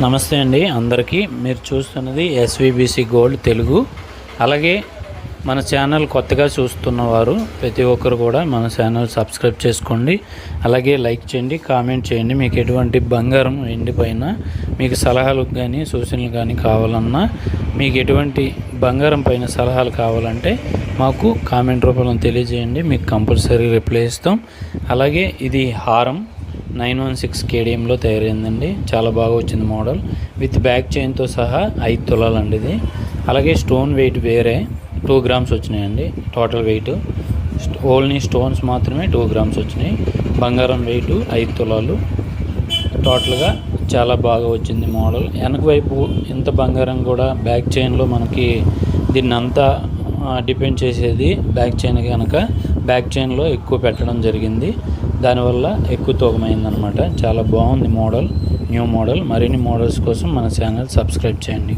నమస్తే అండి అందరికీ. మీరు చూస్తున్నది ఎస్విబిసి గోల్డ్ తెలుగు. అలాగే మన ఛానల్ కొత్తగా చూస్తున్నవారు ప్రతి ఒక్కరు కూడా మన ఛానల్ సబ్స్క్రైబ్ చేసుకోండి. అలాగే లైక్ చేయండి, కామెంట్ చేయండి. మీకు ఎటువంటి బంగారం వెండి పైన మీకు సలహాలు కానీ సూచనలు కానీ కావాలన్నా, మీకు ఎటువంటి బంగారం పైన సలహాలు కావాలంటే మాకు కామెంట్ రూపంలో తెలియజేయండి. మీకు కంపల్సరీ రిప్లై ఇస్తాం. అలాగే ఇది హారం 916 కేడిఎంలో తయారైందండి. చాలా బాగా వచ్చింది మోడల్. విత్ బ్యాక్ చైన్తో సహా 5 తులాలండి ఇది. అలాగే స్టోన్ వెయిట్ వేరే 2 గ్రామ్స్ వచ్చినాయండి. టోటల్ వెయిట్ ఓన్లీ స్టోన్స్ మాత్రమే 2 గ్రామ్స్ వచ్చినాయి. బంగారం వెయిట్ 5 తులాలు. టోటల్గా చాలా బాగా వచ్చింది మోడల్. వెనక వైపు ఇంత బంగారం కూడా బ్యాక్ చైన్లో మనకి దీన్ని అంతా డిపెండ్ చేసేది బ్యాక్ చైన్ కనుక బ్యాక్ చైన్లో ఎక్కువ పెట్టడం జరిగింది. దానివల్ల ఎక్కువ తూకమైందనమాట. చాలా బాగుంది మోడల్, న్యూ మోడల్. మరిన్ని మోడల్స్ కోసం మన ఛానల్ సబ్స్క్రైబ్ చేయండి.